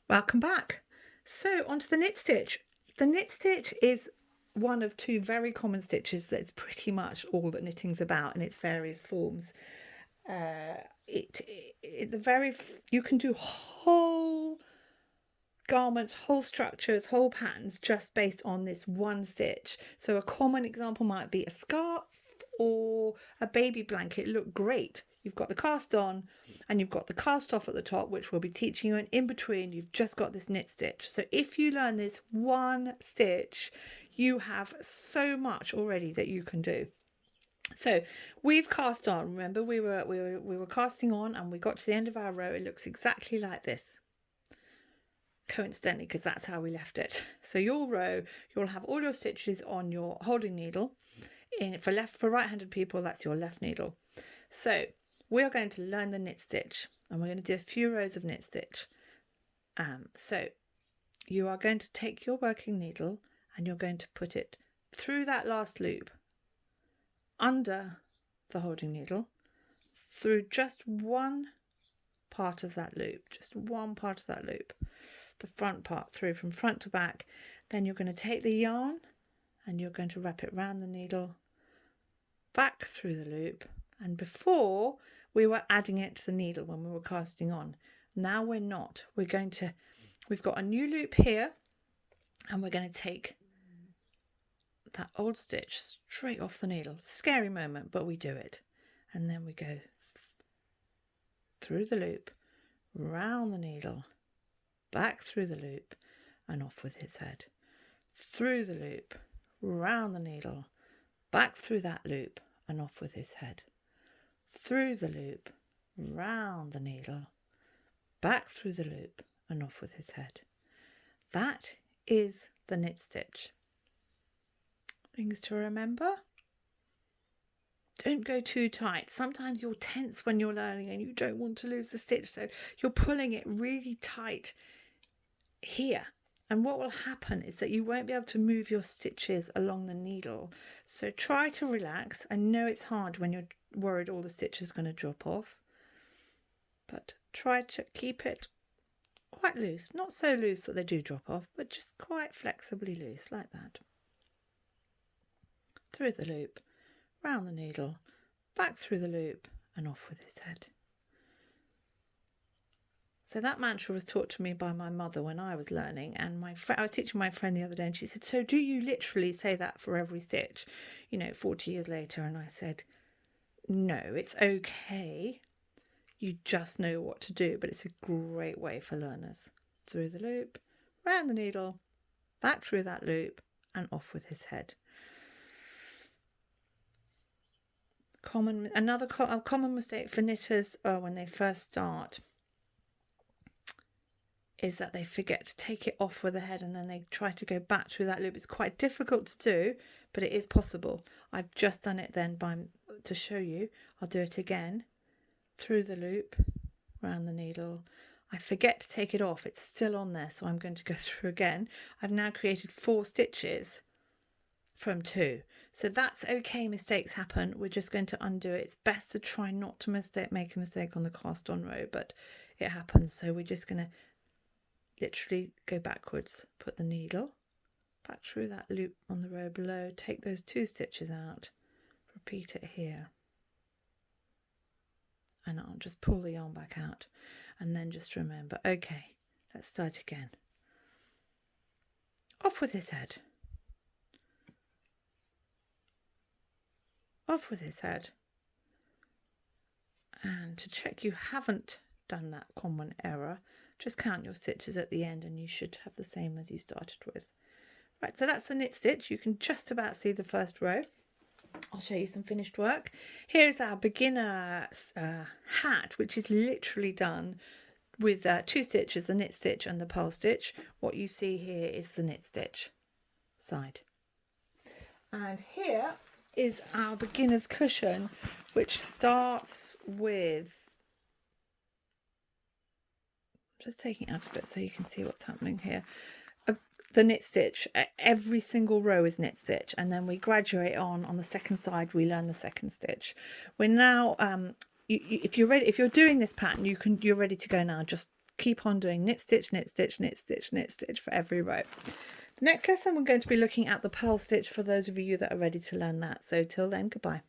Welcome back. So onto the knit stitch. The knit stitch is one of two very common stitches that's pretty much all that knitting's about in its various forms. You can do whole garments, whole structures, whole patterns just based on this one stitch. So a common example might be a scarf or a baby blanket. Look great. You've got the cast on and you've got the cast off at the top, which we'll be teaching you, and in between you've just got this knit stitch. So if you learn this one stitch, you have so much already that you can do. So we've cast on. Remember, we were casting on, and we got to the end of our row. It looks exactly like this, coincidentally, because that's how we left it. So your row, you'll have all your stitches on your holding needle. For right-handed people, that's your left needle. So we are going to learn the knit stitch, and we're going to do a few rows of knit stitch. So you are going to take your working needle and you're going to put it through that last loop, under the holding needle, through just one part of that loop, the front part, through from front to back. Then you're going to take the yarn and you're going to wrap it round the needle, back through the loop. And before, we were adding it to the needle when we were casting on. Now we're not. We've got a new loop here, and we're going to take that old stitch straight off the needle. Scary moment, but we do it. And then we go through the loop, round the needle, back through the loop, and off with his head. Through the loop, round the needle, back through that loop, and off with his head. Through the loop, round the needle, back through the loop, and off with his head. That is the knit stitch. Things to remember: don't go too tight. Sometimes you're tense when you're learning and you don't want to lose the stitch, so you're pulling it really tight here. And what will happen is that you won't be able to move your stitches along the needle. So try to relax. I know it's hard when you're worried all the stitches are going to drop off, but try to keep it quite loose. Not so loose that they do drop off, but just quite flexibly loose, like that. Through the loop, round the needle, back through the loop, and off with his head. So that mantra was taught to me by my mother when I was learning, and I was teaching my friend the other day, and she said, "So do you literally say that for every stitch, 40 years later?" And I said, "No, it's okay. You just know what to do, but it's a great way for learners." Through the loop, round the needle, back through that loop, and off with his head. Another common mistake for knitters when they first start is that they forget to take it off with the head, and then they try to go back through that loop. It's quite difficult to do, but it is possible. I've just done it then to show you. I'll do it again. Through the loop, round the needle. I forget to take it off. It's still on there, so I'm going to go through again. I've now created 4 stitches from 2. So that's okay, mistakes happen. We're just going to undo it. It's best to try not to make a mistake on the cast on row, but it happens. So we're just going to literally go backwards, put the needle back through that loop on the row below, take those 2 stitches out, repeat it here, and I'll just pull the yarn back out, and then just remember, okay, let's start again. Off with his head. Off with his head. And to check you haven't done that common error, just count your stitches at the end and you should have the same as you started with. Right, so that's the knit stitch. You can just about see the first row. I'll show you some finished work. Here's our beginner hat, which is literally done with 2 stitches, the knit stitch and the purl stitch. What you see here is the knit stitch side. And here is our beginner's cushion, which starts with, just taking it out a bit so you can see what's happening here. The knit stitch, every single row is knit stitch, and then we graduate on the second side we learn the second stitch. We're now if you're ready, if you're doing this pattern, you're ready to go now. Just keep on doing knit stitch, knit stitch, knit stitch, knit stitch for every row. Next lesson we're going to be looking at the purl stitch for those of you that are ready to learn that. So till then, goodbye.